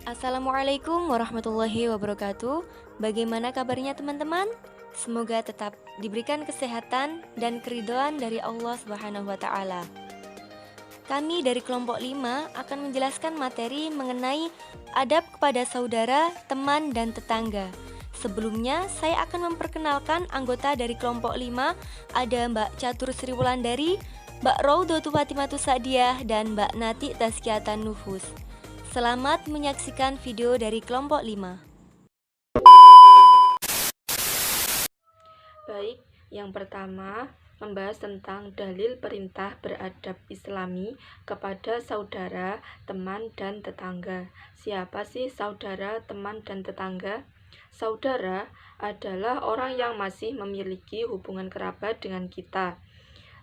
Assalamualaikum warahmatullahi wabarakatuh. Bagaimana kabarnya teman-teman? Semoga tetap diberikan kesehatan dan keridhaan dari Allah Subhanahu wa taala. Kami dari kelompok 5 akan menjelaskan materi mengenai adab kepada saudara, teman, dan tetangga. Sebelumnya, saya akan memperkenalkan anggota dari kelompok 5, ada Mbak Catur Sri Wulandari, Mbak Raudotu Fatimatu Sa'diyah, dan Mbak Nati Tazkiyatan Nufus. Selamat menyaksikan video dari kelompok 5. Baik, yang pertama membahas tentang dalil perintah beradab Islami kepada saudara, teman, dan tetangga. Siapa sih saudara, teman, dan tetangga? Saudara adalah orang yang masih memiliki hubungan kerabat dengan kita.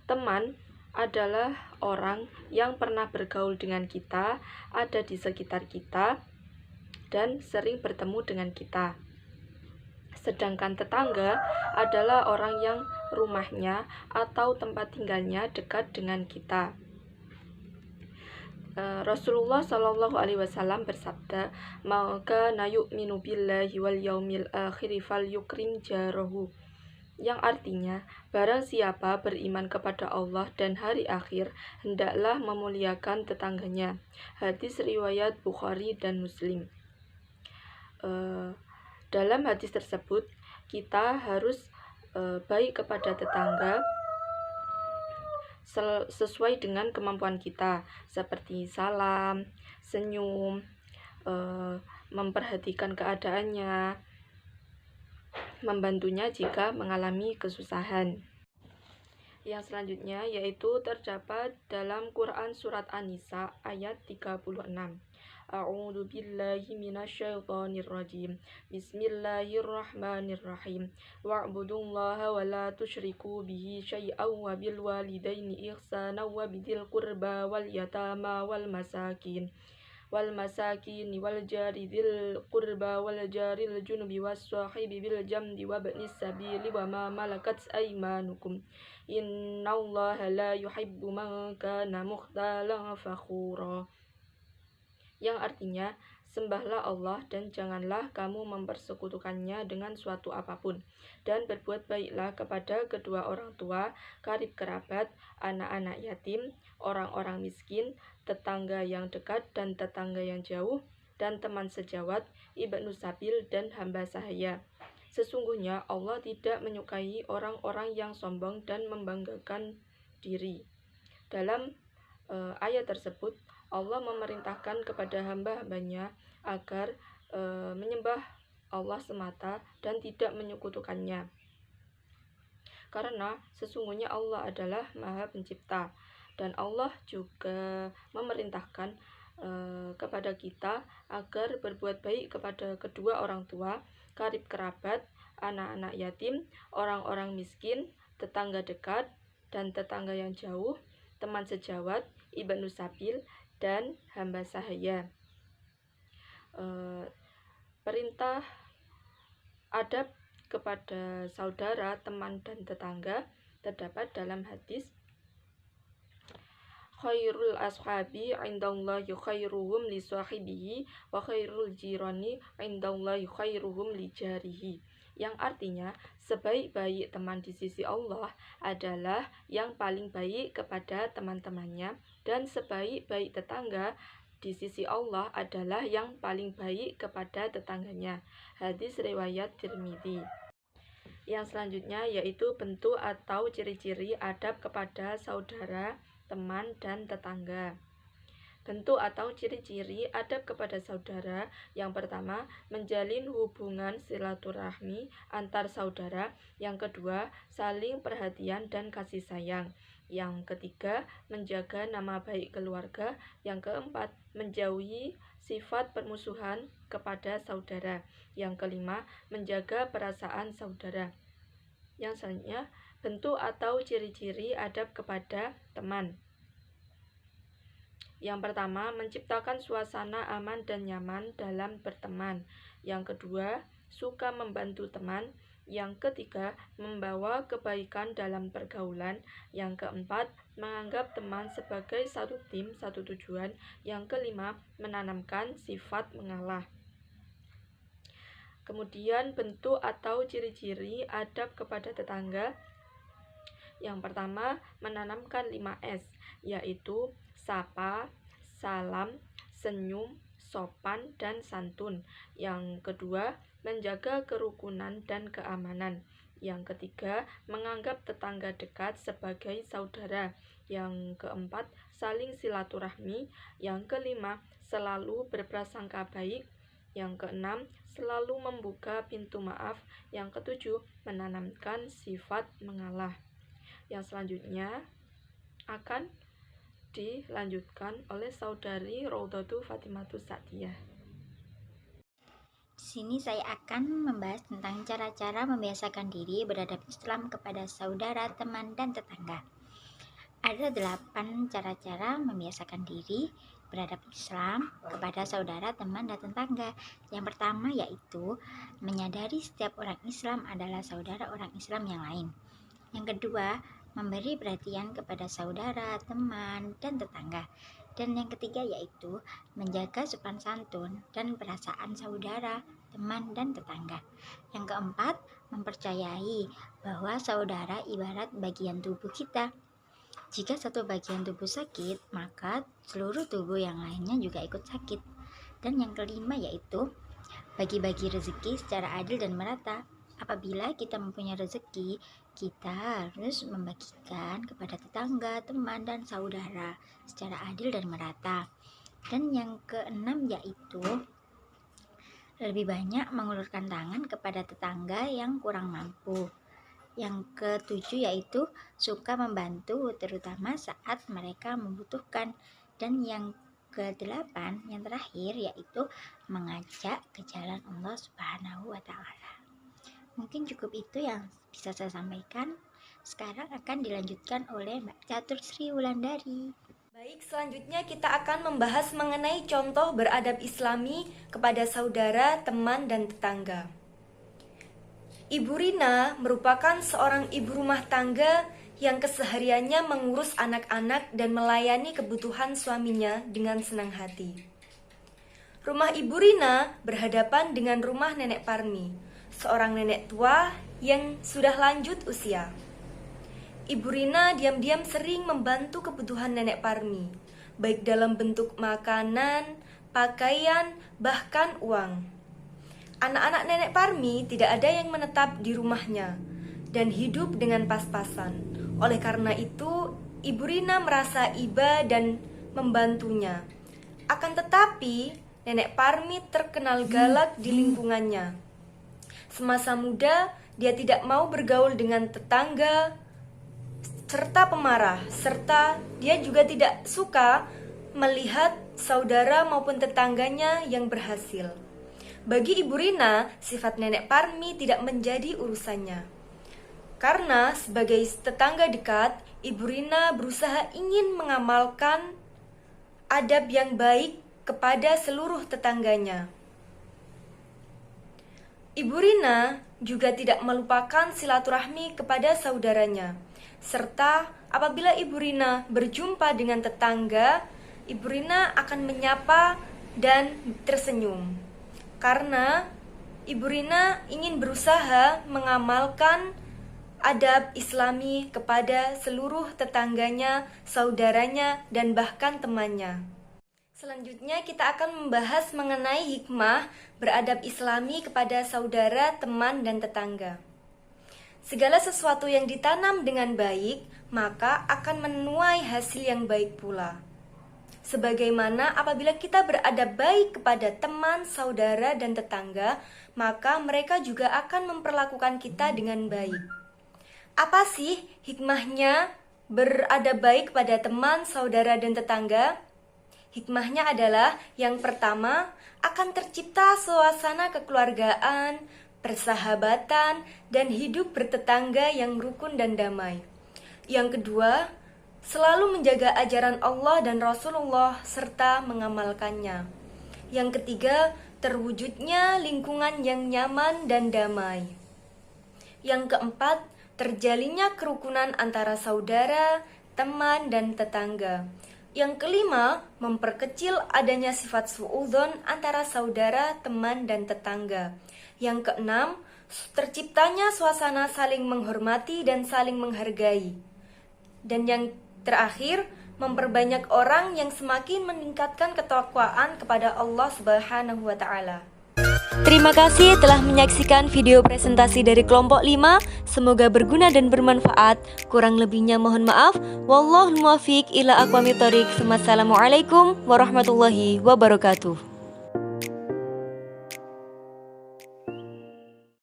Teman adalah orang yang pernah bergaul dengan kita, ada di sekitar kita, dan sering bertemu dengan kita. Sedangkan tetangga adalah orang yang rumahnya atau tempat tinggalnya dekat dengan kita. Rasulullah Shallallahu Alaihi Wasallam bersabda, "Maka nayu'minu billahi wal yaumil akhir fal yukrim jarahu." Yang artinya, barang siapa beriman kepada Allah dan hari akhir, hendaklah memuliakan tetangganya. Hadis riwayat Bukhari dan Muslim. Dalam hadis tersebut, kita harus baik kepada tetangga sesuai dengan kemampuan kita, seperti salam, senyum, memperhatikan keadaannya, membantunya jika mengalami kesusahan. Yang selanjutnya yaitu terdapat dalam Quran Surat An-Nisa ayat 36. A'udzu billahi minasyaitonir rajim. Bismillahirrahmanirrahim. Wa'budullaha wa la tusyriku bihi syai'an wa bil walidaini ihsana wa bidil qurba wal yatama wal masakin wal jari dzil qurba wal jaril junubi was sahibi bil jambi wa ibnis sabili wa ma malakat aymanukum. Innallaha la yuhibbu man kana mukhtalan fakhura. Yang artinya, sembahlah Allah dan janganlah kamu mempersekutukannya dengan suatu apapun, dan berbuat baiklah kepada kedua orang tua, karib kerabat, anak-anak yatim, orang-orang miskin, tetangga yang dekat dan tetangga yang jauh, dan teman sejawat, ibnu sabil, dan hamba sahaya. Sesungguhnya Allah tidak menyukai orang-orang yang sombong dan membanggakan diri. Dalam ayat tersebut, Allah memerintahkan kepada hamba-hambanya agar menyembah Allah semata dan tidak menyekutukannya. Karena sesungguhnya Allah adalah Maha Pencipta, dan Allah juga memerintahkan kepada kita agar berbuat baik kepada kedua orang tua, karib kerabat, anak-anak yatim, orang-orang miskin, tetangga dekat dan tetangga yang jauh, teman sejawat, ibnu sabil, dan hamba sahaya. Perintah adab kepada saudara, teman, dan tetangga terdapat dalam hadis, khairul ashabi indallahi khairuhum li sahibihi wa khairul jirani indallahi khairuhum li jarihi. Yang artinya, sebaik-baik teman di sisi Allah adalah yang paling baik kepada teman-temannya, dan sebaik-baik tetangga di sisi Allah adalah yang paling baik kepada tetangganya. Hadis riwayat Tirmidzi. Yang selanjutnya yaitu bentuk atau ciri-ciri adab kepada saudara, teman, dan tetangga. Bentuk atau ciri-ciri adab kepada saudara. Yang pertama, menjalin hubungan silaturahmi antar saudara. Yang kedua, saling perhatian dan kasih sayang. Yang ketiga, menjaga nama baik keluarga. Yang keempat, menjauhi sifat permusuhan kepada saudara. Yang kelima, menjaga perasaan saudara. Yang selanjutnya, bentuk atau ciri-ciri adab kepada teman. Yang pertama, menciptakan suasana aman dan nyaman dalam berteman. Yang kedua, suka membantu teman. Yang ketiga, membawa kebaikan dalam pergaulan. Yang keempat, menganggap teman sebagai satu tim, satu tujuan. Yang kelima, menanamkan sifat mengalah. Kemudian bentuk atau ciri-ciri adab kepada tetangga. Yang pertama, menanamkan 5S, yaitu sapa, salam, senyum, sopan, dan santun. Yang kedua, menjaga kerukunan dan keamanan. Yang ketiga, menganggap tetangga dekat sebagai saudara. Yang keempat, saling silaturahmi. Yang kelima, selalu berprasangka baik. Yang keenam, selalu membuka pintu maaf. Yang ketujuh, menanamkan sifat mengalah. Yang selanjutnya akan dilanjutkan oleh saudari Raudhatu Fatimatu Sa'diyah. Di sini saya akan membahas tentang cara-cara membiasakan diri beradab Islam kepada saudara, teman, dan tetangga. Ada 8 cara-cara membiasakan diri beradab Islam kepada saudara, teman, dan tetangga. Yang pertama yaitu menyadari setiap orang Islam adalah saudara orang Islam yang lain. Yang kedua, memberi perhatian kepada saudara, teman, dan tetangga. Dan yang ketiga yaitu menjaga sopan santun dan perasaan saudara, teman, dan tetangga. Yang keempat, mempercayai bahwa saudara ibarat bagian tubuh kita. Jika satu bagian tubuh sakit, maka seluruh tubuh yang lainnya juga ikut sakit. Dan yang kelima yaitu bagi-bagi rezeki secara adil dan merata. Apabila kita mempunyai rezeki, kita harus membagikan kepada tetangga, teman, dan saudara secara adil dan merata. Dan yang keenam yaitu lebih banyak mengulurkan tangan kepada tetangga yang kurang mampu. Yang ketujuh yaitu suka membantu terutama saat mereka membutuhkan. Dan yang kedelapan, yang terakhir yaitu mengajak ke jalan Allah Subhanahu wa Ta'ala. Mungkin cukup itu yang bisa saya sampaikan. Sekarang akan dilanjutkan oleh Mbak Catur Sri Wulandari. Baik, selanjutnya kita akan membahas mengenai contoh beradab Islami kepada saudara, teman, dan tetangga. Ibu Rina merupakan seorang ibu rumah tangga yang kesehariannya mengurus anak-anak dan melayani kebutuhan suaminya dengan senang hati. Rumah Ibu Rina berhadapan dengan rumah Nenek Parmi, seorang nenek tua yang sudah lanjut usia. Ibu Rina diam-diam sering membantu kebutuhan Nenek Parmi, baik dalam bentuk makanan, pakaian, bahkan uang. Anak-anak Nenek Parmi tidak ada yang menetap di rumahnya dan hidup dengan pas-pasan. Oleh karena itu, Ibu Rina merasa iba dan membantunya. Akan tetapi, Nenek Parmi terkenal galak di lingkungannya. Semasa muda, dia tidak mau bergaul dengan tetangga serta pemarah, serta dia juga tidak suka melihat saudara maupun tetangganya yang berhasil. Bagi Ibu Rina, sifat Nenek Parmi tidak menjadi urusannya. Karena sebagai tetangga dekat, Ibu Rina berusaha ingin mengamalkan adab yang baik kepada seluruh tetangganya. Ibu Rina juga tidak melupakan silaturahmi kepada saudaranya. Serta apabila Ibu Rina berjumpa dengan tetangga, Ibu Rina akan menyapa dan tersenyum. Karena Ibu Rina ingin berusaha mengamalkan adab Islami kepada seluruh tetangganya, saudaranya, dan bahkan temannya. Selanjutnya kita akan membahas mengenai hikmah beradab Islami kepada saudara, teman, dan tetangga. Segala sesuatu yang ditanam dengan baik, maka akan menuai hasil yang baik pula. Sebagaimana apabila kita beradab baik kepada teman, saudara, dan tetangga, maka mereka juga akan memperlakukan kita dengan baik. Apa sih hikmahnya beradab baik kepada teman, saudara, dan tetangga? Hikmahnya adalah yang pertama, akan tercipta suasana kekeluargaan, persahabatan, dan hidup bertetangga yang rukun dan damai. Yang kedua, selalu menjaga ajaran Allah dan Rasulullah serta mengamalkannya. Yang ketiga, terwujudnya lingkungan yang nyaman dan damai. Yang keempat, terjalinnya kerukunan antara saudara, teman, dan tetangga. Yang kelima, memperkecil adanya sifat suudzon antara saudara, teman, dan tetangga. Yang keenam, terciptanya suasana saling menghormati dan saling menghargai. Dan yang terakhir, memperbanyak orang yang semakin meningkatkan ketakwaan kepada Allah Subhanahu wa Ta'ala. Terima kasih telah menyaksikan video presentasi dari kelompok 5. Semoga berguna dan bermanfaat. Kurang lebihnya mohon maaf. Wallahul muwaffiq ila aqwamit thoriq. Wassalamualaikum warahmatullahi wabarakatuh.